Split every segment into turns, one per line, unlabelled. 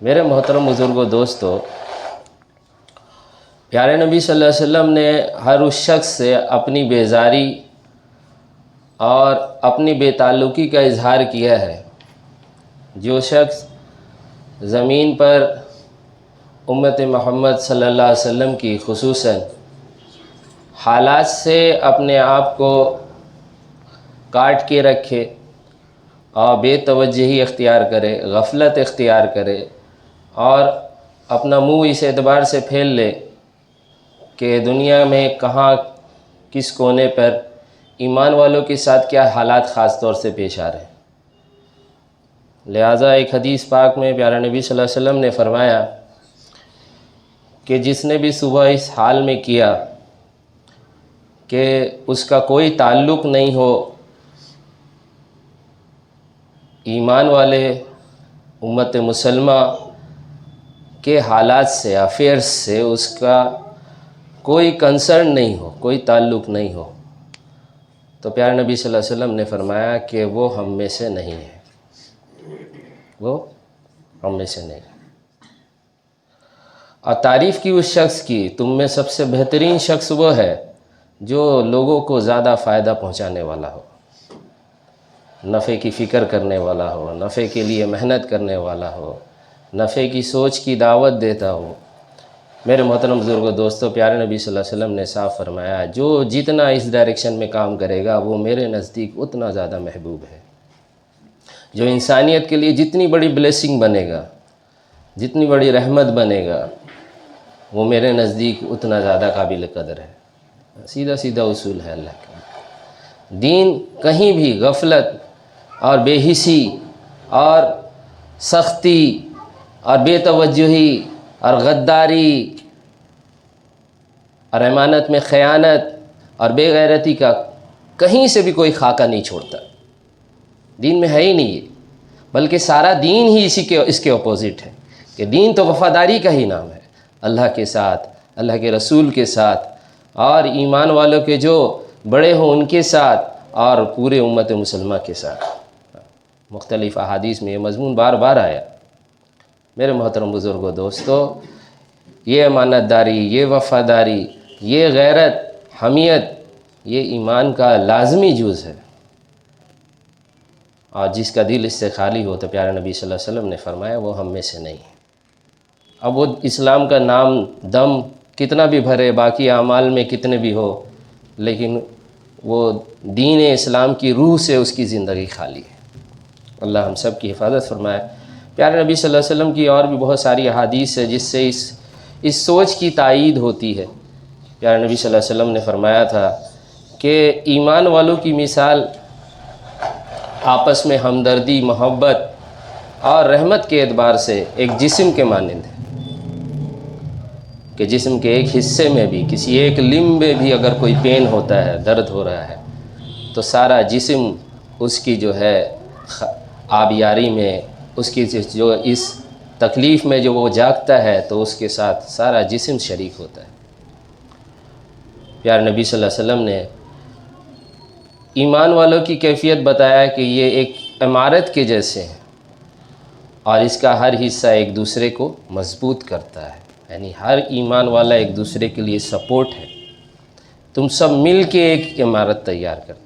میرے محترم بزرگوں دوستو، پیارے نبی صلی اللہ علیہ وسلم نے ہر اس شخص سے اپنی بیزاری اور اپنی بے تعلقی کا اظہار کیا ہے جو شخص زمین پر امت محمد صلی اللہ علیہ وسلم کی خصوصاً حالات سے اپنے آپ کو کاٹ کے رکھے اور بے توجہی اختیار کرے، غفلت اختیار کرے اور اپنا منہ اس اعتبار سے پھیل لے کہ دنیا میں کہاں کس کونے پر ایمان والوں کے ساتھ کیا حالات خاص طور سے پیش آ رہے ہیں۔ لہٰذا ایک حدیث پاک میں پیارا نبی صلی اللہ علیہ وسلم نے فرمایا کہ جس نے بھی صبح اس حال میں کیا کہ اس کا کوئی تعلق نہیں ہو ایمان والے امت مسلمہ کے حالات سے، افیئرس سے، اس کا کوئی کنسرن نہیں ہو، کوئی تعلق نہیں ہو، تو پیارے نبی صلی اللہ علیہ وسلم نے فرمایا کہ وہ ہم میں سے نہیں ہے، وہ ہم میں سے نہیں ہے۔ اور تعریف کی اس شخص کی، تم میں سب سے بہترین شخص وہ ہے جو لوگوں کو زیادہ فائدہ پہنچانے والا ہو، نفع کی فکر کرنے والا ہو، نفع کے لیے محنت کرنے والا ہو، نفع کی سوچ کی دعوت دیتا ہو۔ میرے محترم بزرگوں دوستو، پیارے نبی صلی اللہ علیہ وسلم نے صاف فرمایا جو جتنا اس ڈائریکشن میں کام کرے گا وہ میرے نزدیک اتنا زیادہ محبوب ہے۔ جو انسانیت کے لیے جتنی بڑی بلیسنگ بنے گا، جتنی بڑی رحمت بنے گا، وہ میرے نزدیک اتنا زیادہ قابل قدر ہے۔ سیدھا سیدھا اصول ہے اللہ کا۔ دین کہیں بھی غفلت اور بے حسی اور سختی اور بے توجہی اور غداری اور امانت میں خیانت اور بے غیرتی کا کہیں سے بھی کوئی خاکہ نہیں چھوڑتا۔ دین میں ہے ہی نہیں یہ، بلکہ سارا دین ہی اس کے اپوزٹ ہے کہ دین تو وفاداری کا ہی نام ہے، اللہ کے ساتھ، اللہ کے رسول کے ساتھ اور ایمان والوں کے جو بڑے ہوں ان کے ساتھ اور پورے امت مسلمہ کے ساتھ۔ مختلف احادیث میں یہ مضمون بار بار آیا۔ میرے محترم بزرگوں دوستو، یہ امانت داری، یہ وفاداری، یہ غیرت، حمیت، یہ ایمان کا لازمی جز ہے، اور جس کا دل اس سے خالی ہو تو پیارے نبی صلی اللہ علیہ وسلم نے فرمایا وہ ہم میں سے نہیں ہے۔ اب وہ اسلام کا نام دم کتنا بھی بھرے، باقی اعمال میں کتنے بھی ہو، لیکن وہ دین اسلام کی روح سے اس کی زندگی خالی ہے۔ اللہ ہم سب کی حفاظت فرمائے۔ پیارے نبی صلی اللہ علیہ وسلم کی اور بھی بہت ساری احادیث ہے جس سے اس سوچ کی تائید ہوتی ہے۔ پیارے نبی صلی اللہ علیہ وسلم نے فرمایا تھا کہ ایمان والوں کی مثال آپس میں ہمدردی، محبت اور رحمت کے اعتبار سے ایک جسم کے مانند ہے کہ جسم کے ایک حصے میں بھی، کسی ایک لمب میں بھی اگر کوئی پین ہوتا ہے، درد ہو رہا ہے، تو سارا جسم اس کی جو ہے آبیاری میں، اس کی جو اس تکلیف میں جو وہ جاگتا ہے تو اس کے ساتھ سارا جسم شریک ہوتا ہے۔ پیارے نبی صلی اللہ علیہ وسلم نے ایمان والوں کی کیفیت بتایا کہ یہ ایک عمارت کے جیسے ہیں اور اس کا ہر حصہ ایک دوسرے کو مضبوط کرتا ہے، یعنی ہر ایمان والا ایک دوسرے کے لیے سپورٹ ہے، تم سب مل کے ایک عمارت تیار کرتے۔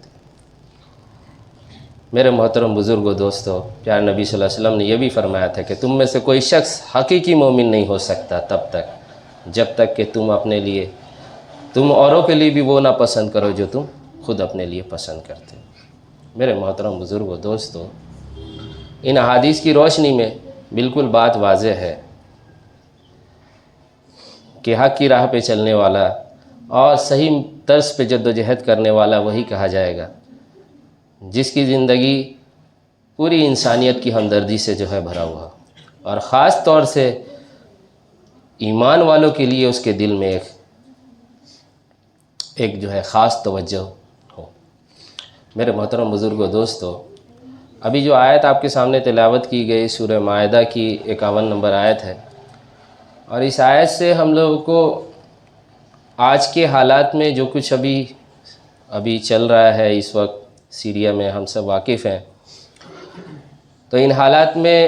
میرے محترم بزرگوں دوستو، پیارے نبی صلی اللہ علیہ وسلم نے یہ بھی فرمایا تھا کہ تم میں سے کوئی شخص حقیقی مومن نہیں ہو سکتا تب تک جب تک کہ تم اپنے لیے، تم اوروں کے لیے بھی وہ نہ پسند کرو جو تم خود اپنے لیے پسند کرتے ہو۔ میرے محترم بزرگوں دوستو، ان احادیث کی روشنی میں بالکل بات واضح ہے کہ حق کی راہ پہ چلنے والا اور صحیح طرز پہ جد و جہد کرنے والا وہی کہا جائے گا جس کی زندگی پوری انسانیت کی ہمدردی سے جو ہے بھرا ہوا، اور خاص طور سے ایمان والوں کے لیے اس کے دل میں ایک جو ہے خاص توجہ ہو۔ میرے محترم بزرگوں دوستو، ابھی جو آیت آپ کے سامنے تلاوت کی گئی سورہ مائدہ کی 51 نمبر آیت ہے، اور اس آیت سے ہم لوگوں کو آج کے حالات میں جو کچھ ابھی چل رہا ہے اس وقت سیریا میں، ہم سب واقف ہیں، تو ان حالات میں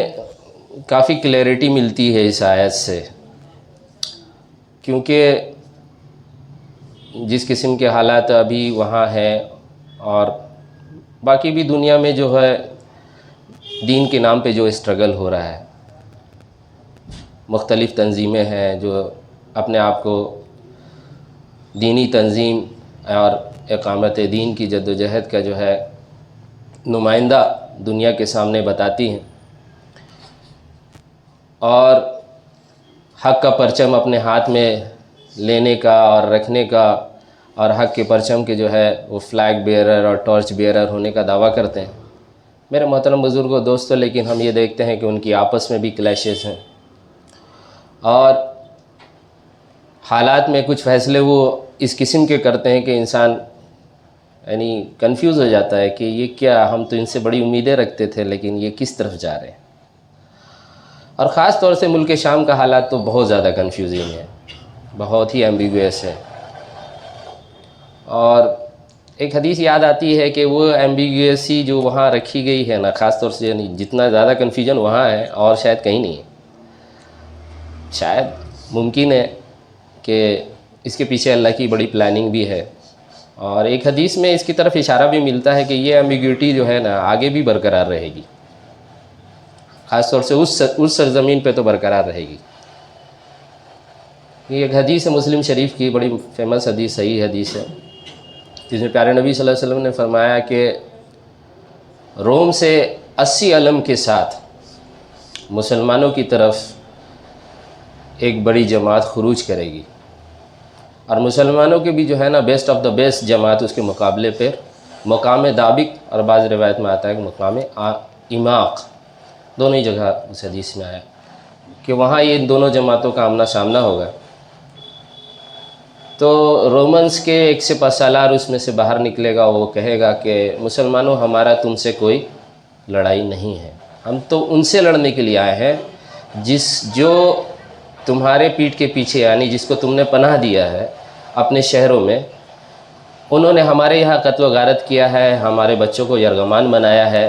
کافی کلیئرٹی ملتی ہے اس آیت سے، کیونکہ جس قسم کے حالات ابھی وہاں ہیں اور باقی بھی دنیا میں جو ہے دین کے نام پہ جو اسٹرگل ہو رہا ہے، مختلف تنظیمیں ہیں جو اپنے آپ کو دینی تنظیم اور اقامت دین کی جد و جہد کا جو ہے نمائندہ دنیا کے سامنے بتاتی ہیں، اور حق کا پرچم اپنے ہاتھ میں لینے کا اور رکھنے کا اور حق کے پرچم کے جو ہے وہ فلیگ بیئرر اور ٹارچ بیئرر ہونے کا دعویٰ کرتے ہیں۔ میرے محترم بزرگوں دوستوں، لیکن ہم یہ دیکھتے ہیں کہ ان کی آپس میں بھی کلیشز ہیں، اور حالات میں کچھ فیصلے وہ اس قسم کے کرتے ہیں کہ انسان یعنی کنفیوز ہو جاتا ہے کہ یہ کیا، ہم تو ان سے بڑی امیدیں رکھتے تھے لیکن یہ کس طرف جا رہے ہیں۔ اور خاص طور سے ملک شام کا حالات تو بہت زیادہ کنفیوزنگ ہے، بہت ہی ایمبیگوئس ہے، اور ایک حدیث یاد آتی ہے کہ وہ ایمبیگوئسی جو وہاں رکھی گئی ہے نا، خاص طور سے یعنی جتنا زیادہ کنفیوژن وہاں ہے اور شاید کہیں نہیں ہے۔ شاید ممکن ہے کہ اس کے پیچھے اللہ کی بڑی پلاننگ بھی ہے، اور ایک حدیث میں اس کی طرف اشارہ بھی ملتا ہے کہ یہ ایمبیگوٹی جو ہے نا آگے بھی برقرار رہے گی، خاص طور سے اس سرزمین پہ تو برقرار رہے گی۔ یہ ایک حدیث ہے مسلم شریف کی، بڑی فیمس حدیث، صحیح حدیث ہے، جس میں پیارے نبی صلی اللہ علیہ وسلم نے فرمایا کہ روم سے 80 علم کے ساتھ مسلمانوں کی طرف ایک بڑی جماعت خروج کرے گی، اور مسلمانوں کے بھی جو ہے نا بیسٹ آف دا بیسٹ جماعت اس کے مقابلے پہ مقام دابق، اور بعض روایت میں آتا ہے کہ مقام اماق، دونوں ہی جگہ اس حدیث میں آیا کہ وہاں یہ دونوں جماعتوں کا آمنا سامنا ہوگا۔ تو رومنس کے ایک سپہ سالار اس میں سے باہر نکلے گا، وہ کہے گا کہ مسلمانوں ہمارا تم سے کوئی لڑائی نہیں ہے، ہم تو ان سے لڑنے کے لیے آئے ہیں جو تمہارے پیٹھ کے پیچھے، یعنی جس کو تم نے پناہ دیا ہے اپنے شہروں میں، انہوں نے ہمارے یہاں قتل و غارت کیا ہے، ہمارے بچوں کو یرغمان بنایا ہے،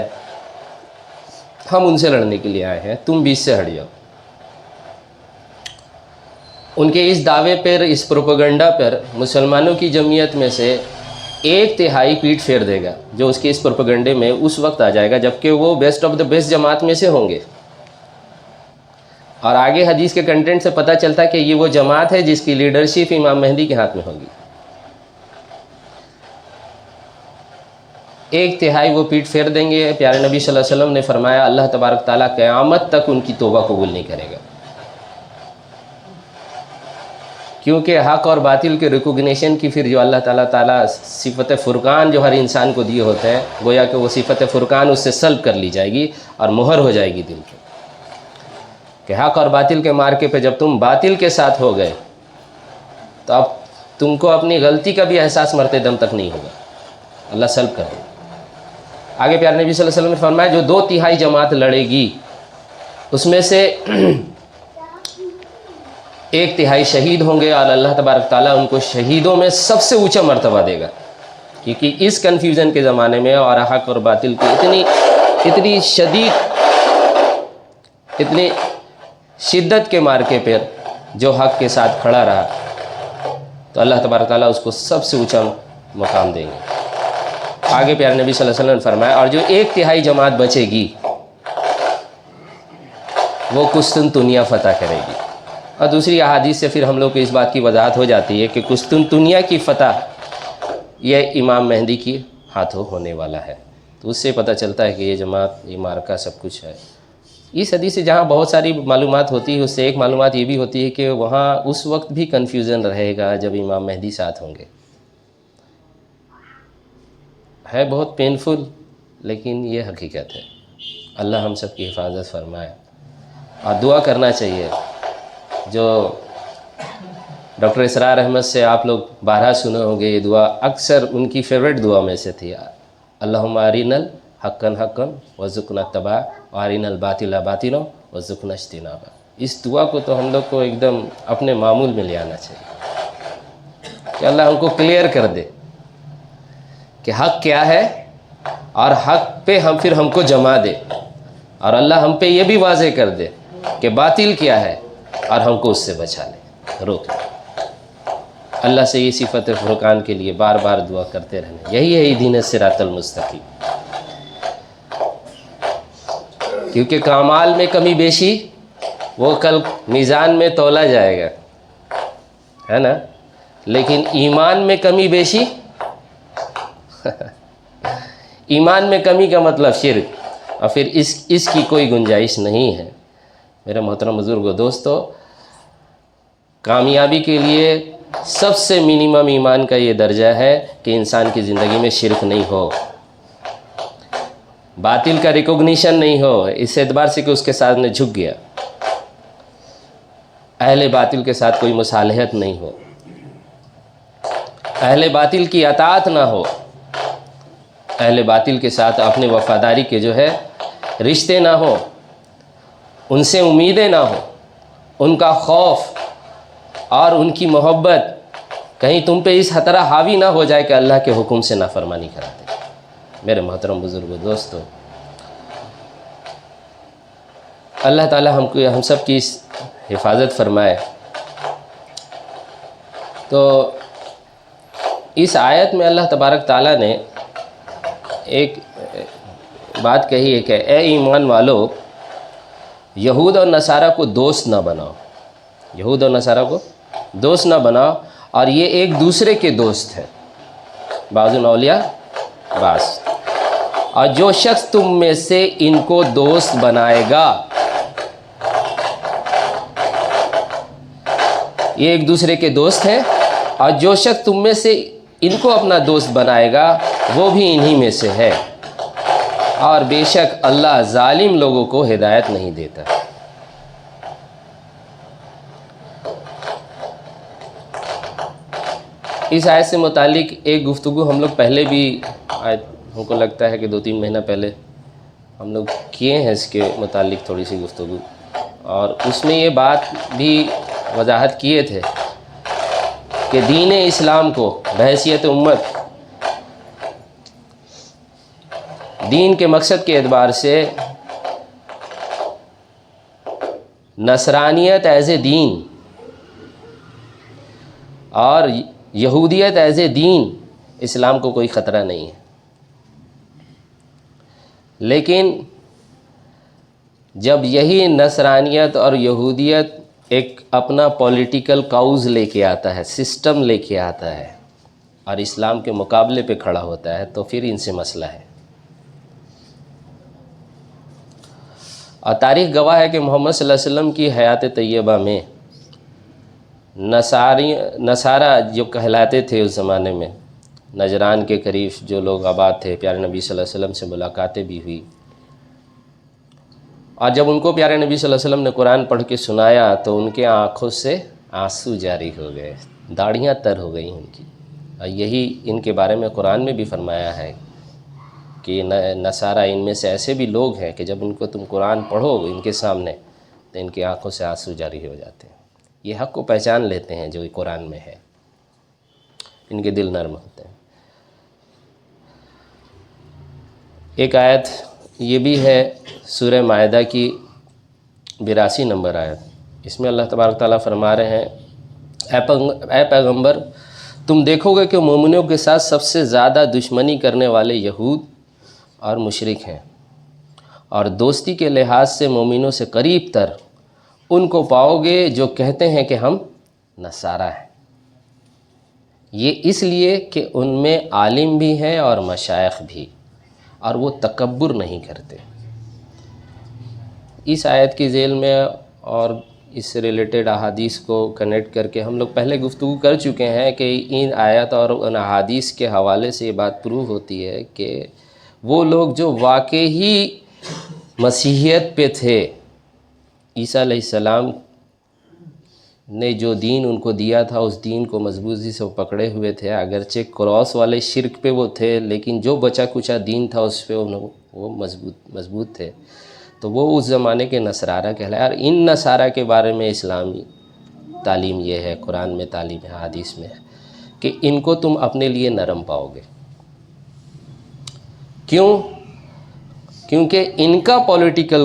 ہم ان سے لڑنے کے لیے آئے ہیں، تم بیچ سے ہٹ جاؤ۔ ان کے اس دعوے پر، اس پروپیگنڈا پر مسلمانوں کی جمعیت میں سے 1/3 پیٹ پھیر دے گا، جو اس کے اس پروپیگنڈے میں اس وقت آ جائے گا جبکہ وہ بیسٹ آف دا بیسٹ جماعت میں سے ہوں گے۔ اور آگے حدیث کے کنٹینٹ سے پتہ چلتا ہے کہ یہ وہ جماعت ہے جس کی لیڈرشپ امام مہدی کے ہاتھ میں ہوگی۔ 1/3 وہ پیٹ پھیر دیں گے۔ پیارے نبی صلی اللہ علیہ وسلم نے فرمایا اللہ تبارک تعالیٰ قیامت تک ان کی توبہ قبول نہیں کرے گا، کیونکہ حق اور باطل کے ریکوگنیشن کی پھر جو اللہ تعالیٰ صفت فرقان جو ہر انسان کو دیے ہوتے ہیں، گویا کہ وہ صفت فرقان اس سے سلب کر لی جائے گی اور مہر ہو جائے گی دل پہ، کہ حق اور باطل کے مارکے پہ جب تم باطل کے ساتھ ہو گئے تو اب تم کو اپنی غلطی کا بھی احساس مرتے دم تک نہیں ہوگا، اللہ سلب کر دے۔ آگے پیارے نبی صلی اللہ علیہ وسلم نے فرمایا جو 2/3 جماعت لڑے گی اس میں سے 1/3 شہید ہوں گے، اور اللہ تبارک تعالیٰ ان کو شہیدوں میں سب سے اونچا مرتبہ دے گا، کیونکہ اس کنفیوژن کے زمانے میں اور حق اور باطل کی اتنی شدت کے مارکے پر جو حق کے ساتھ کھڑا رہا تو اللہ تبارک تعالیٰ اس کو سب سے اونچا مقام دیں گے۔ آگے پیارے نبی صلی اللہ علیہ وسلم نے فرمایا اور جو 1/3 جماعت بچے گی وہ قسطنطنیہ فتح کرے گی، اور دوسری احادیث سے پھر ہم لوگ کو اس بات کی وضاحت ہو جاتی ہے کہ قسطنطنیہ کی فتح یہ امام مہدی کی ہاتھوں ہونے والا ہے۔ تو اس سے پتہ چلتا ہے کہ یہ جماعت، یہ مارکہ سب کچھ ہے۔ اس حدیث سے جہاں بہت ساری معلومات ہوتی ہے، اس سے ایک معلومات یہ بھی ہوتی ہے کہ وہاں اس وقت بھی کنفیوژن رہے گا جب امام مہدی ساتھ ہوں گے۔ ہے بہت پینفل، لیکن یہ حقیقت ہے۔ اللہ ہم سب کی حفاظت فرمائے، اور دعا کرنا چاہیے۔ جو ڈاکٹر اسرار احمد سے آپ لوگ بارہا سنے ہوں گے، یہ دعا اکثر ان کی فیوریٹ دعا میں سے تھی، اللہم ارنا الحق حقا وارزقنا اتباعہ وارنا الباطل باطلا وارزقنا اجتنابہ۔ اس دعا کو تو ہم لوگ کو ایک دم اپنے معمول میں لے آنا چاہیے کہ اللہ ہم کو کلیئر کر دے کہ حق کیا ہے، اور حق پہ ہم کو جما دے، اور اللہ ہم پہ یہ بھی واضح کر دے کہ باطل کیا ہے اور ہم کو اس سے بچا لے، روک لے۔ اللہ سے یہ صفت فرقان کے لیے بار بار دعا کرتے رہنا، یہی ہے دین الصراط المستقیم۔ کیونکہ کمال میں کمی بیشی وہ کل میزان میں تولا جائے گا، ہے نا، لیکن ایمان میں کمی بیشی ایمان میں کمی کا مطلب شرک، اور پھر اس کی کوئی گنجائش نہیں ہے۔ میرے محترم بزرگو، دوستو، کامیابی کے لیے سب سے منیمم ایمان کا یہ درجہ ہے کہ انسان کی زندگی میں شرک نہیں ہو، باطل کا ریکوگنیشن نہیں ہو، اس اعتبار سے کہ اس کے ساتھ میں جھک گیا، اہل باطل کے ساتھ کوئی مصالحت نہیں ہو، اہل باطل کی اطاعت نہ ہو، اہل باطل کے ساتھ اپنے وفاداری کے جو ہے رشتے نہ ہو، ان سے امیدیں نہ ہو، ان کا خوف اور ان کی محبت کہیں تم پہ اس خطرہ حاوی نہ ہو جائے کہ اللہ کے حکم سے نافرمانی کراتے۔ میرے محترم بزرگوں، دوستو، اللہ تعالی ہم سب کی حفاظت فرمائے۔ تو اس آیت میں اللہ تبارک تعالیٰ نے ایک بات کہی ہے کہ اے ایمان والو، یہود اور نصارہ کو دوست نہ بناؤ، یہود اور نصارہ کو دوست نہ بناؤ، اور یہ ایک دوسرے کے دوست ہیں، بعض اولیاء بعض، اور جو شخص تم میں سے ان کو دوست بنائے گا، یہ ایک دوسرے کے دوست ہیں، اور جو شخص تم میں سے ان کو اپنا دوست بنائے گا وہ بھی انہی میں سے ہے، اور بے شک اللہ ظالم لوگوں کو ہدایت نہیں دیتا۔ اس آیت سے متعلق ایک گفتگو ہم لوگ پہلے بھی ہم کو لگتا ہے کہ 2-3 مہینہ پہلے ہم لوگ کیے ہیں اس کے متعلق تھوڑی سی گفتگو، اور اس میں یہ بات بھی وضاحت کیے تھے کہ دین اسلام کو بحیثیت امت، دین کے مقصد کے اعتبار سے نصرانیت ایز اے دین اور یہودیت ایز اے دین اسلام کو کوئی خطرہ نہیں ہے، لیکن جب یہی نصرانیت اور یہودیت ایک اپنا پولیٹیکل کاؤز لے کے آتا ہے، سسٹم لے کے آتا ہے، اور اسلام کے مقابلے پہ کھڑا ہوتا ہے، تو پھر ان سے مسئلہ ہے۔ اور تاریخ گواہ ہے کہ محمد صلی اللہ علیہ وسلم کی حیات طیبہ میں نصارہ جو کہلاتے تھے اس زمانے میں، نجران کے قریب جو لوگ آباد تھے، پیارے نبی صلی اللہ علیہ وسلم سے ملاقاتیں بھی ہوئی، اور جب ان کو پیارے نبی صلی اللہ علیہ وسلم نے قرآن پڑھ کے سنایا تو ان کے آنکھوں سے آنسو جاری ہو گئے، داڑھیاں تر ہو گئیں ان کی۔ اور یہی ان کے بارے میں قرآن میں بھی فرمایا ہے کہ نصارہ ان میں سے ایسے بھی لوگ ہیں کہ جب ان کو تم قرآن پڑھو ان کے سامنے تو ان کی آنکھوں سے آنسو جاری ہو جاتے ہیں، یہ حق کو پہچان لیتے ہیں جو قرآن میں ہے، ان کے دل نرم ہوتے ہیں۔ ایک آیت یہ بھی ہے سورہ مائدہ کی 82 نمبر آیت، اس میں اللہ تبارک تعالیٰ فرما رہے ہیں، اے پیغمبر، تم دیکھو گے کہ مومنوں کے ساتھ سب سے زیادہ دشمنی کرنے والے یہود اور مشرک ہیں، اور دوستی کے لحاظ سے مومنوں سے قریب تر ان کو پاؤ گے جو کہتے ہیں کہ ہم نصارہ ہیں، یہ اس لیے کہ ان میں عالم بھی ہیں اور مشائخ بھی، اور وہ تکبر نہیں کرتے۔ اس آیت کی ذیل میں اور اس سے ریلیٹڈ احادیث کو کنیکٹ کر کے ہم لوگ پہلے گفتگو کر چکے ہیں کہ ان آیت اور ان احادیث کے حوالے سے یہ بات پروو ہوتی ہے کہ وہ لوگ جو واقعی مسیحیت پہ تھے، عیسیٰ علیہ السلام نے جو دین ان کو دیا تھا اس دین کو مضبوطی سے وہ پکڑے ہوئے تھے، اگرچہ کراس والے شرک پہ وہ تھے لیکن جو بچا کچا دین تھا اس پہ وہ مضبوط تھے، تو وہ اس زمانے کے نصارہ کہلائے۔ اور ان نصارہ کے بارے میں اسلامی تعلیم یہ ہے، قرآن میں تعلیم ہے، حدیث میں ہے کہ ان کو تم اپنے لیے نرم پاؤ گے۔ کیوں؟ کیونکہ ان کا پولیٹیکل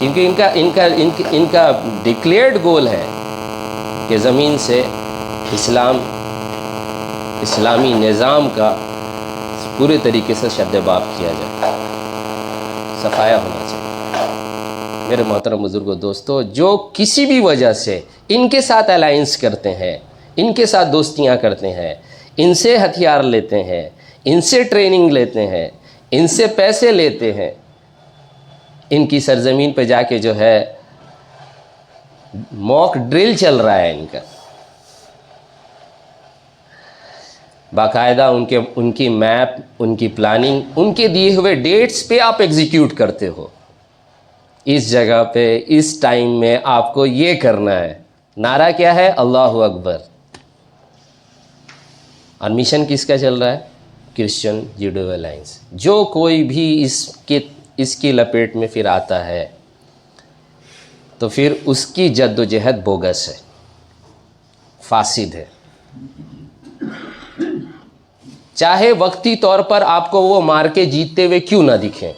کیونکہ ان کا ڈکلیئرڈ گول ہے کہ زمین سے اسلامی نظام کا پورے طریقے سے شد باب کیا جائے، صفایا ہونا چاہیے۔ میرے محترم بزرگوں، دوستو، جو کسی بھی وجہ سے ان کے ساتھ الائنس کرتے ہیں، ان کے ساتھ دوستیاں کرتے ہیں، ان سے ہتھیار لیتے ہیں، ان سے ٹریننگ لیتے ہیں، ان سے پیسے لیتے ہیں، ان کی سرزمین پہ جا کے جو ہے موک ڈرل چل رہا ہے ان کا، باقاعدہ ان کی میپ، ان کی پلاننگ، ان کے دیے ہوئے ڈیٹس پہ آپ ایگزیکیوٹ کرتے ہو، اس جگہ پہ اس ٹائم میں آپ کو یہ کرنا ہے۔ نعرہ کیا ہے؟ اللہ اکبر۔ اور مشن کس کا چل رہا ہے؟ Christian Judeo alliance. جو کوئی بھی اس کی لپیٹ میں پھر آتا ہے تو پھر اس کی جد و جہد بوگس ہے، فاسد ہے، چاہے وقتی طور پر آپ کو وہ مار کے جیتتے ہوئے کیوں نہ دکھیں،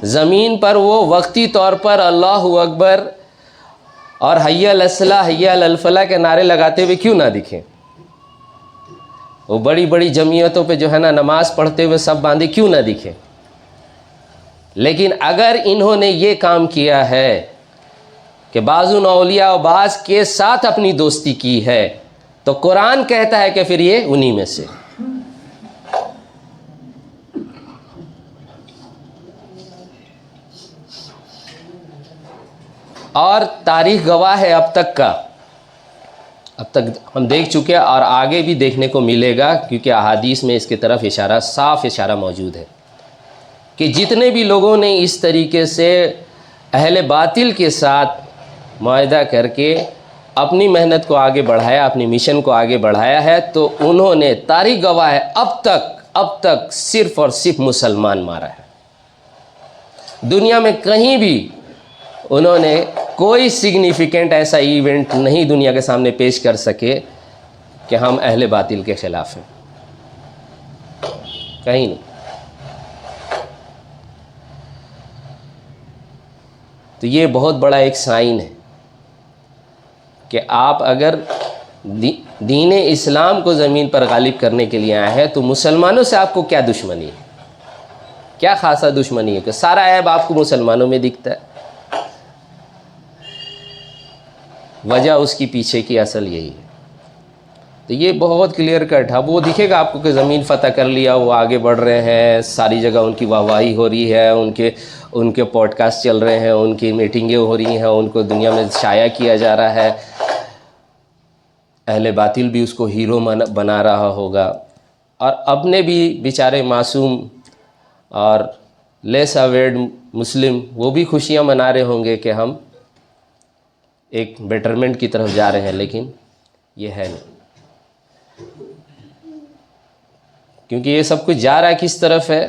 زمین پر وہ وقتی طور پر اللہ اکبر اور حی علی الصلاۃ حی علی الفلاح کے نعرے لگاتے ہوئے کیوں نہ دکھیں، وہ بڑی بڑی جمعیتوں پہ جو ہے نا نماز پڑھتے ہوئے سب باندھے کیوں نہ دکھیں، لیکن اگر انہوں نے یہ کام کیا ہے کہ بعض اولیاء و بعض کے ساتھ اپنی دوستی کی ہے تو قرآن کہتا ہے کہ پھر یہ انہی میں سے۔ اور تاریخ گواہ ہے اب تک ہم دیکھ چکے ہیں اور آگے بھی دیکھنے کو ملے گا، کیونکہ احادیث میں اس کی طرف صاف اشارہ موجود ہے کہ جتنے بھی لوگوں نے اس طریقے سے اہل باطل کے ساتھ معاہدہ کر کے اپنی محنت کو آگے بڑھایا، اپنی مشن کو آگے بڑھایا ہے، تو انہوں نے تاریخ گواہ ہے اب تک صرف اور صرف مسلمان مارا ہے۔ دنیا میں کہیں بھی انہوں نے کوئی سگنیفیکنٹ ایسا ایونٹ نہیں دنیا کے سامنے پیش کر سکے کہ ہم اہل باطل کے خلاف ہیں، کہیں نہیں۔ تو یہ بہت بڑا ایک سائن ہے کہ آپ اگر دین اسلام کو زمین پر غالب کرنے کے لیے آئے ہیں تو مسلمانوں سے آپ کو کیا دشمنی ہے، کیا خاصا دشمنی ہے کہ سارا عیب آپ کو مسلمانوں میں دکھتا ہے؟ وجہ اس کی پیچھے کی اصل یہی ہے۔ تو یہ بہت کلیئر کٹ ہے، وہ دکھے گا آپ کو کہ زمین فتح کر لیا، وہ آگے بڑھ رہے ہیں، ساری جگہ ان کی واہواہی ہو رہی ہے، ان کے پوڈ کاسٹ چل رہے ہیں، ان کی میٹنگیں ہو رہی ہیں، ان کو دنیا میں شائع کیا جا رہا ہے، اہل باطل بھی اس کو ہیرو بنا رہا ہوگا، اور اپنے بھی بیچارے معصوم اور لیس اویئرڈ مسلم وہ بھی خوشیاں منا رہے ہوں گے کہ ہم ایک بیٹرمنٹ کی طرف جا رہے ہیں، لیکن یہ ہے نہیں، کیونکہ یہ سب کچھ جا رہا ہے کس طرف ہے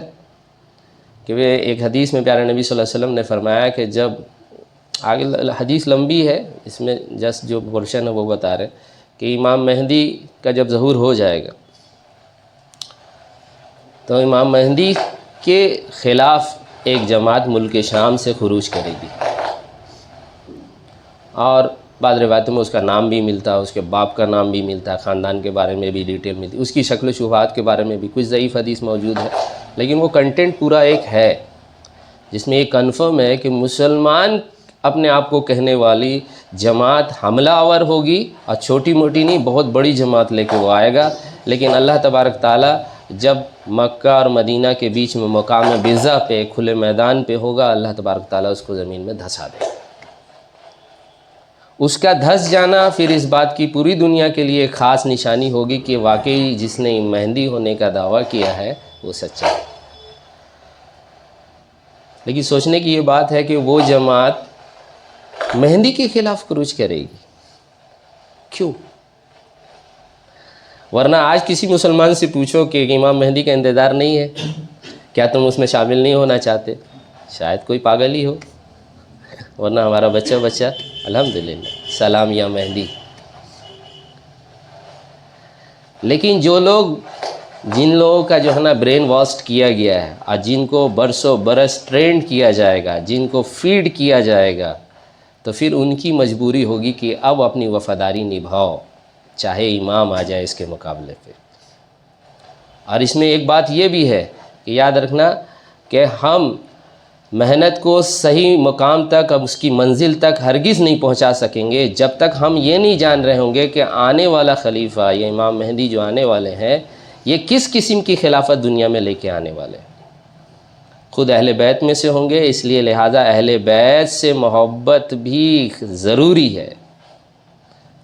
کہ وہ ایک حدیث میں پیارے نبی صلی اللہ علیہ وسلم نے فرمایا کہ جب آگے حدیث لمبی ہے، اس میں جسٹ جو پورشن ہے وہ بتا رہے کہ امام مہدی کا جب ظہور ہو جائے گا تو امام مہدی کے خلاف ایک جماعت ملک شام سے خروج کرے گی، اور بعض روایتوں میں اس کا نام بھی ملتا ہے، اس کے باپ کا نام بھی ملتا ہے، خاندان کے بارے میں بھی ڈیٹیل ملتی ہے، اس کی شکل و شبہات کے بارے میں بھی کچھ ضعیف حدیث موجود ہے، لیکن وہ کنٹینٹ پورا ایک ہے جس میں یہ کنفرم ہے کہ مسلمان اپنے آپ کو کہنے والی جماعت حملہ آور ہوگی، اور چھوٹی موٹی نہیں بہت بڑی جماعت لے کے وہ آئے گا، لیکن اللہ تبارک تعالیٰ جب مکہ اور مدینہ کے بیچ میں مقام بضع پہ کھلے میدان پہ ہوگا، اللہ تبارک تعالیٰ اس کو زمین میں دھسا دے گا۔ اس کا دھس جانا پھر اس بات کی پوری دنیا کے لیے ایک خاص نشانی ہوگی کہ واقعی جس نے مہدی ہونے کا دعویٰ کیا ہے وہ سچا ہے۔ لیکن سوچنے کی یہ بات ہے کہ وہ جماعت مہدی کے خلاف خروج کرے گی، کیوں؟ ورنہ آج کسی مسلمان سے پوچھو کہ امام مہدی کا انتظار نہیں ہے، کیا تم اس میں شامل نہیں ہونا چاہتے؟ شاید کوئی پاگل ہی ہو، ورنہ ہمارا بچہ الحمدللہ سلام یا مہدی۔ لیکن جو لوگ جن لوگوں کا جو ہے نا برین واشڈ کیا گیا ہے اور جن کو برسوں برس ٹرینڈ کیا جائے گا، جن کو فیڈ کیا جائے گا، تو پھر ان کی مجبوری ہوگی کہ اب اپنی وفاداری نبھاؤ، چاہے امام آ جائے اس کے مقابلے پہ۔ اور اس میں ایک بات یہ بھی ہے کہ یاد رکھنا کہ ہم محنت کو صحیح مقام تک، اب اس کی منزل تک ہرگز نہیں پہنچا سکیں گے جب تک ہم یہ نہیں جان رہے ہوں گے کہ آنے والا خلیفہ، یہ امام مہدی جو آنے والے ہیں، یہ کس قسم کی خلافت دنیا میں لے کے آنے والے ہیں۔ خود اہل بیت میں سے ہوں گے، اس لیے لہٰذا اہل بیت سے محبت بھی ضروری ہے۔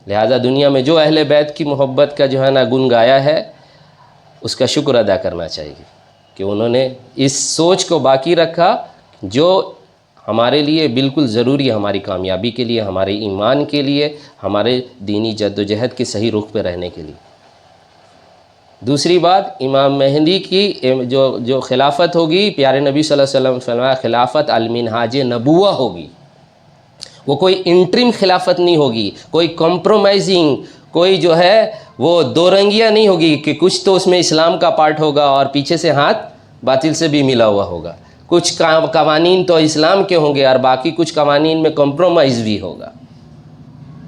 لہٰذا دنیا میں جو اہل بیت کی محبت کا جو ہے نا گن گایا ہے، اس کا شکر ادا کرنا چاہیے کہ انہوں نے اس سوچ کو باقی رکھا جو ہمارے لیے بالکل ضروری ہے، ہماری کامیابی کے لیے، ہمارے ایمان کے لیے، ہمارے دینی جد و جہد کے صحیح رخ پہ رہنے کے لیے۔ دوسری بات، امام مہدی کی جو خلافت ہوگی، پیارے نبی صلی اللہ علیہ وسلم فرمایا خلافت المنہاج نبوہ ہوگی۔ وہ کوئی انٹرم خلافت نہیں ہوگی، کوئی کمپرومائزنگ، کوئی جو ہے وہ دو رنگیاں نہیں ہوگی کہ کچھ تو اس میں اسلام کا پارٹ ہوگا اور پیچھے سے ہاتھ باطل سے بھی ملا ہوا ہوگا، کچھ قوانین تو اسلام کے ہوں گے اور باقی کچھ قوانین میں کمپرومائز بھی ہوگا۔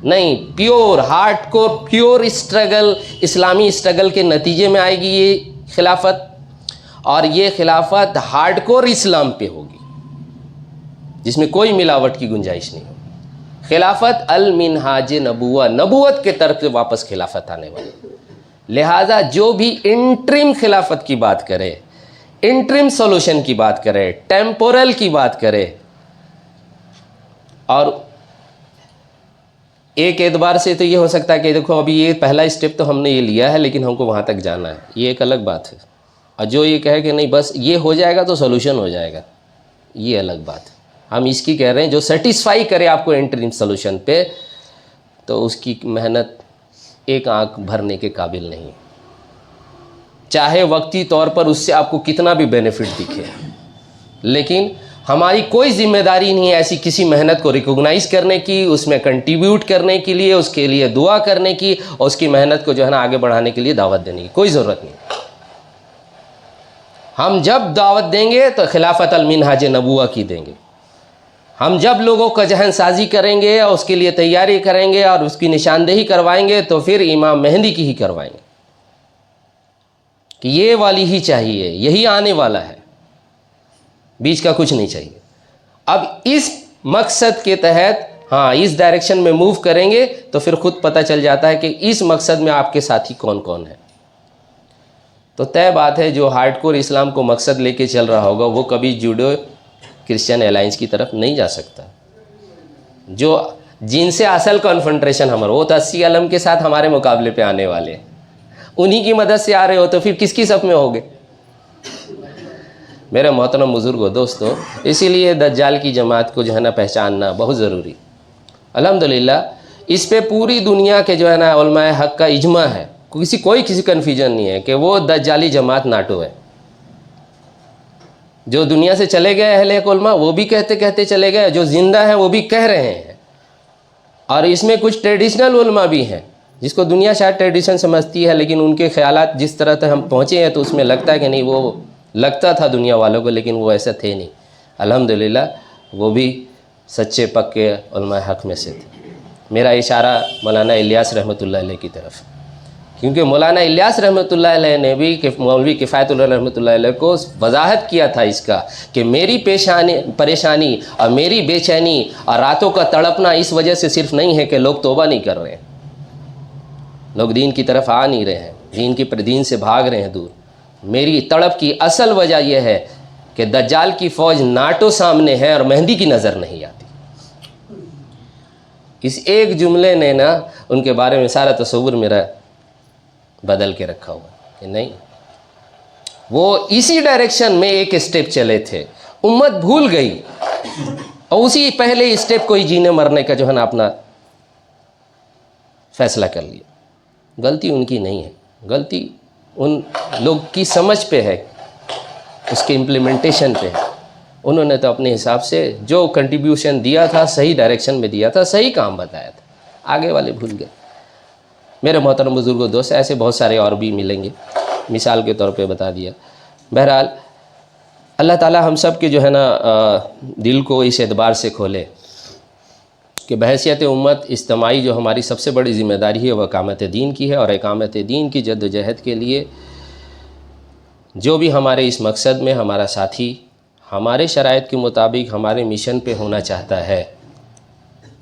نہیں، pure hard core pure struggle, اسلامی اسٹرگل کے نتیجے میں آئے گی یہ خلافت، اور یہ خلافت ہارڈ کور اسلام پہ ہوگی جس میں کوئی ملاوٹ کی گنجائش نہیں ہوگی۔ خلافت المنہاج نبوہ، نبوت کے طرف سے واپس خلافت آنے والی۔ لہٰذا جو بھی انٹرم خلافت کی بات کرے، انٹرم سولوشن کی بات کرے، ٹیمپورل کی بات کرے، اور ایک اعتبار سے تو یہ ہو سکتا ہے کہ دیکھو ابھی یہ پہلا اسٹیپ تو ہم نے یہ لیا ہے لیکن ہم کو وہاں تک جانا ہے، یہ ایک الگ بات ہے۔ اور جو یہ کہے کہ نہیں بس یہ ہو جائے گا تو سولوشن ہو جائے گا، یہ الگ بات ہے۔ ہم اس کی کہہ رہے ہیں جو سیٹسفائی کرے آپ کو انٹرم سولوشن پہ، تو اس کی محنت ایک آنکھ بھرنے کے قابل نہیں، چاہے وقتی طور پر اس سے آپ کو کتنا بھی بینیفٹ دکھے، لیکن ہماری کوئی ذمہ داری نہیں ہے ایسی کسی محنت کو ریکوگنائز کرنے کی، اس میں کنٹریبیوٹ کرنے کے لیے، اس کے لیے دعا کرنے کی، اور اس کی محنت کو جو ہے نا آگے بڑھانے کے لیے دعوت دینے کی کوئی ضرورت نہیں۔ ہم جب دعوت دیں گے تو خلافت المنہاج نبوہ کی دیں گے، ہم جب لوگوں کا ذہن سازی کریں گے اور اس کے لیے تیاری کریں گے اور اس کی نشاندہی کروائیں گے تو پھر امام مہدی کی ہی کروائیں گے کہ یہ والی ہی چاہیے، یہی آنے والا ہے، بیچ کا کچھ نہیں چاہیے۔ اب اس مقصد کے تحت اس ڈائریکشن میں موو کریں گے تو پھر خود پتہ چل جاتا ہے کہ اس مقصد میں آپ کے ساتھی کون کون ہیں۔ تو طے بات ہے جو ہارڈ کور اسلام کو مقصد لے کے چل رہا ہوگا وہ کبھی جوڈو کرسچن الائنس کی طرف نہیں جا سکتا۔ جو جن سے اصل کنفنٹریشن ہمارا، وہ تو 80 علم کے ساتھ ہمارے مقابلے پہ آنے والے، انہی کی مدد سے آ رہے ہو تو پھر کس کی صف میں ہوگے؟ میرے محترم بزرگوں، دوستو، اسی لیے دجال کی جماعت کو جو ہے نا پہچاننا بہت ضروری۔ الحمدللہ اس پہ پوری دنیا کے جو ہے نا علماء حق کا اجماع ہے، کوئی کنفیوژن نہیں ہے کہ وہ دجالی جماعت ناٹو ہے۔ جو دنیا سے چلے گئے اہل علماء وہ بھی کہتے چلے گئے، جو زندہ ہیں وہ بھی کہہ رہے ہیں، اور اس میں کچھ ٹریڈیشنل علماء بھی ہیں جس کو دنیا شاید ٹریڈیشن سمجھتی ہے، لیکن ان کے خیالات جس طرح تک ہم پہنچے ہیں تو اس میں لگتا ہے کہ نہیں، وہ لگتا تھا دنیا والوں کو لیکن وہ ایسا تھے نہیں۔ الحمدللہ وہ بھی سچے پکے علماء حق میں سے تھے۔ میرا اشارہ مولانا الیاس رحمۃ اللہ علیہ کی طرف، کیونکہ مولانا الیاس رحمۃ اللہ علیہ نے بھی مولوی کفایت اللہ رحمۃ اللہ علیہ کو وضاحت کیا تھا اس کا کہ میری پریشانی اور میری بے چینی اور راتوں کا تڑپنا اس وجہ سے صرف نہیں ہے کہ لوگ توبہ نہیں کر رہے ہیں، لوگ دین کی طرف آ نہیں رہے ہیں، دین سے بھاگ رہے ہیں دور۔ میری تڑپ کی اصل وجہ یہ ہے کہ دجال کی فوج ناٹو سامنے ہے اور مہدی کی نظر نہیں آتی۔ اس ایک جملے نے نا ان کے بارے میں سارا تصور میرا بدل کے رکھا ہوا کہ نہیں، وہ اسی ڈائریکشن میں ایک اسٹیپ چلے تھے، امت بھول گئی اور اسی پہلے اسٹیپ کو ہی جینے مرنے کا جو ہے نا اپنا فیصلہ کر لیا۔ غلطی ان کی نہیں ہے، غلطی ان لوگ کی سمجھ پہ ہے، اس کے امپلیمنٹیشن پہ ہے۔ انہوں نے تو اپنے حساب سے جو کنٹریبیوشن دیا تھا صحیح ڈائریکشن میں دیا تھا، صحیح کام بتایا تھا، آگے والے بھول گئے۔ میرے محترم بزرگوں، دوست، ایسے بہت سارے اور بھی ملیں گے، مثال کے طور پہ بتا دیا۔ بہرحال اللہ تعالی ہم سب کے جو ہے نا دل کو اس اعتبار سے کھولے کہ بحیثیت امت اجتماعی جو ہماری سب سے بڑی ذمہ داری ہے وہ اقامت دین کی ہے، اور اقامت دین کی جد و جہد کے لیے جو بھی ہمارے اس مقصد میں ہمارا ساتھی ہمارے شرائط کے مطابق ہمارے مشن پہ ہونا چاہتا ہے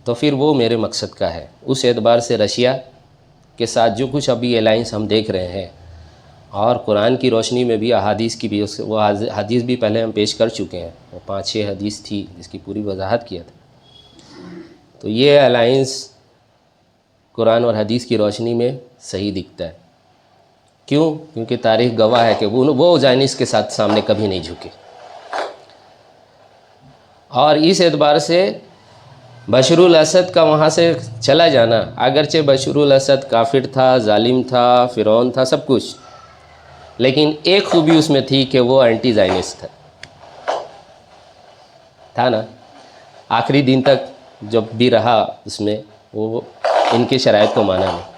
تو پھر وہ میرے مقصد کا ہے۔ اس اعتبار سے رشیا کے ساتھ جو کچھ ابھی الائنس ہم دیکھ رہے ہیں، اور قرآن کی روشنی میں بھی احادیث کی بھی وہ حدیث بھی پہلے ہم پیش کر چکے ہیں، وہ 5-6 حدیث تھی جس کی پوری وضاحت کیا تھا۔ تو یہ الائنس قرآن اور حدیث کی روشنی میں صحیح دکھتا ہے۔ کیوں؟ کیونکہ تاریخ گواہ ہے کہ وہ زائنسٹ کے ساتھ سامنے کبھی نہیں جھکے، اور اس اعتبار سے بشر الاسد کا وہاں سے چلا جانا، اگرچہ بشر الاسد کافر تھا، ظالم تھا، فرعون تھا، سب کچھ، لیکن ایک خوبی اس میں تھی کہ وہ اینٹی زائنسٹ تھا نا، آخری دن تک جب بھی رہا اس میں وہ ان کی شرائط کو مانا نہیں۔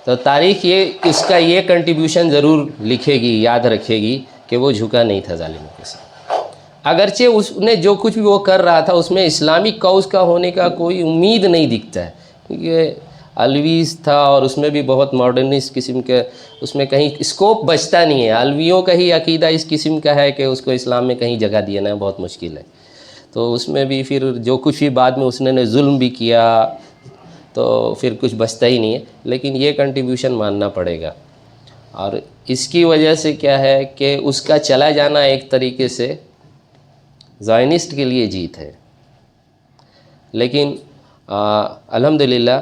تو تاریخ اس کا یہ کنٹریبیوشن ضرور لکھے گی، یاد رکھے گی کہ وہ جھکا نہیں تھا ظالموں کے ساتھ، اگرچہ اس نے جو کچھ بھی وہ کر رہا تھا اس میں اسلامک کاؤز کا ہونے کا کوئی امید نہیں دکھتا ہے، کیونکہ الویز تھا اور اس میں بھی بہت ماڈرنسٹ قسم کے، اس میں کہیں اسکوپ بچتا نہیں ہے۔ الویوں کا ہی عقیدہ اس قسم کا ہے کہ اس کو اسلام میں کہیں جگہ دینا بہت مشکل ہے، تو اس میں بھی پھر جو کچھ بھی بعد میں اس نے ظلم بھی کیا تو پھر کچھ بچتا ہی نہیں ہے، لیکن یہ کنٹریبیوشن ماننا پڑے گا۔ اور اس کی وجہ سے کیا ہے کہ اس کا چلا جانا ایک طریقے سے زائنسٹ کے لیے جیت ہے، لیکن الحمدللہ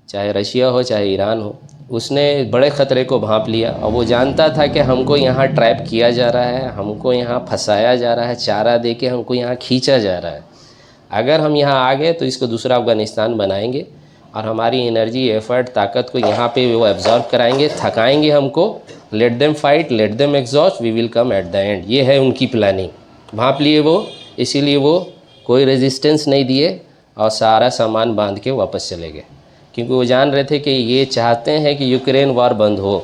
چاہے رشیا ہو چاہے ایران ہو، اس نے بڑے خطرے کو بھانپ لیا، اور وہ جانتا تھا کہ ہم کو یہاں ٹریپ کیا جا رہا ہے، ہم کو یہاں پھنسایا جا رہا ہے، چارہ دے کے ہم کو یہاں کھینچا جا رہا ہے۔ اگر ہم یہاں آ گئے تو اس کو دوسرا افغانستان بنائیں گے، اور ہماری انرجی، ایفرٹ، طاقت کو یہاں پہ وہ ایبزارب کرائیں گے، تھکائیں گے ہم کو، let them fight, let them exhaust, we will come at the end. یہ ہے ان کی پلاننگ، بھانپ لیے وہ، اسی لیے وہ کوئی ریزسٹنس نہیں دیے اور سارا سامان باندھ کے واپس چلے گئے، کیونکہ وہ جان رہے تھے کہ یہ چاہتے ہیں کہ یوکرین وار بند ہو،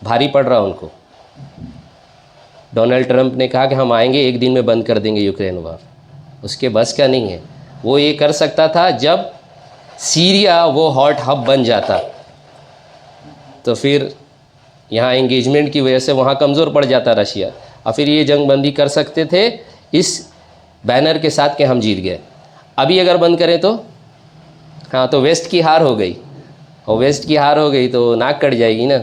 بھاری پڑ رہا ان کو۔ ڈونلڈ ٹرمپ نے کہا کہ ہم آئیں گے 1 دن میں بند کر دیں گے یوکرین وار، اس کے بس کا نہیں ہے۔ وہ یہ کر سکتا تھا جب سیریا وہ ہاٹ ہب بن جاتا، تو پھر یہاں انگیجمنٹ کی وجہ سے وہاں کمزور پڑ جاتا رشیا، اور پھر یہ جنگ بندی کر سکتے تھے اس بینر کے ساتھ کہ ہم جیت گئے۔ ابھی اگر بند کریں تو ہاں تو ویسٹ کی ہار ہو گئی، اور ویسٹ کی ہار ہو گئی تو ناک کٹ جائے گی نا۔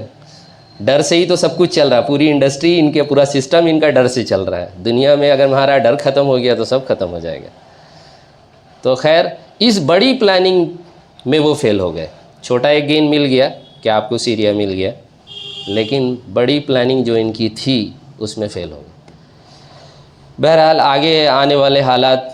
ڈر سے ہی تو سب کچھ چل رہا ہے، پوری انڈسٹری ان کے، پورا سسٹم ان کا ڈر سے چل رہا ہے۔ دنیا میں اگر ہمارا ڈر ختم ہو گیا تو سب ختم ہو جائے گا۔ تو خیر اس بڑی پلاننگ میں وہ فیل ہو گئے۔ چھوٹا ایک گین مل گیا کہ آپ کو سیریا مل گیا، لیکن بڑی پلاننگ جو ان کی تھی اس میں فیل ہو گئی۔ بہرحال آگے آنے والے حالات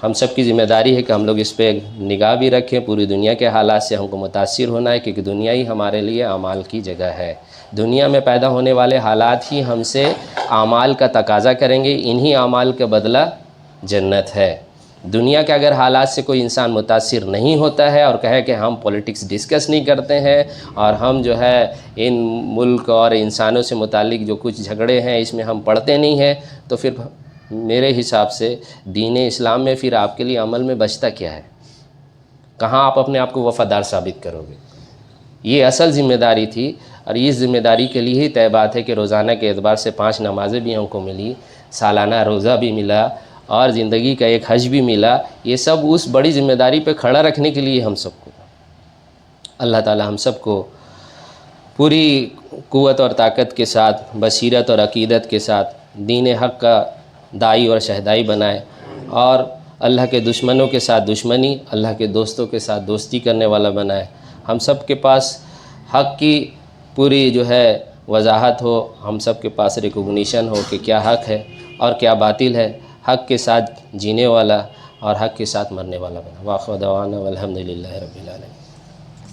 ہم سب کی ذمہ داری ہے کہ ہم لوگ اس پہ نگاہ بھی رکھیں۔ پوری دنیا کے حالات سے ہم کو متاثر ہونا ہے، کیونکہ دنیا ہی ہمارے لیے اعمال کی جگہ ہے۔ دنیا میں پیدا ہونے والے حالات ہی ہم سے اعمال کا تقاضا کریں گے، انہی اعمال کا بدلہ جنت ہے۔ دنیا کے اگر حالات سے کوئی انسان متاثر نہیں ہوتا ہے اور کہے کہ ہم پولیٹکس ڈسکس نہیں کرتے ہیں، اور ہم جو ہے ان ملک اور انسانوں سے متعلق جو کچھ جھگڑے ہیں اس میں ہم پڑھتے نہیں ہیں، تو پھر میرے حساب سے دین اسلام میں پھر آپ کے لیے عمل میں بچتا کیا ہے؟ کہاں آپ اپنے آپ کو وفادار ثابت کرو گے؟ یہ اصل ذمہ داری تھی، اور اس ذمہ داری کے لیے ہی طے بات ہے کہ روزانہ کے اعتبار سے 5 نمازیں بھی ہم کو ملی، سالانہ روزہ بھی ملا، اور زندگی کا ایک حج بھی ملا۔ یہ سب اس بڑی ذمہ داری پہ کھڑا رکھنے کے لیے ہم سب کو، اللہ تعالی ہم سب کو پوری قوت اور طاقت کے ساتھ، بصیرت اور عقیدت کے ساتھ دین حق کا داعی اور شہدائی بنائے، اور اللہ کے دشمنوں کے ساتھ دشمنی، اللہ کے دوستوں کے ساتھ دوستی کرنے والا بنائے۔ ہم سب کے پاس حق کی پوری جو ہے وضاحت ہو، ہم سب کے پاس ریکگنیشن ہو کہ کیا حق ہے اور کیا باطل ہے، حق کے ساتھ جینے والا اور حق کے ساتھ مرنے والا بنا۔ وآخر دعوانا والحمد للہ رب العالمین۔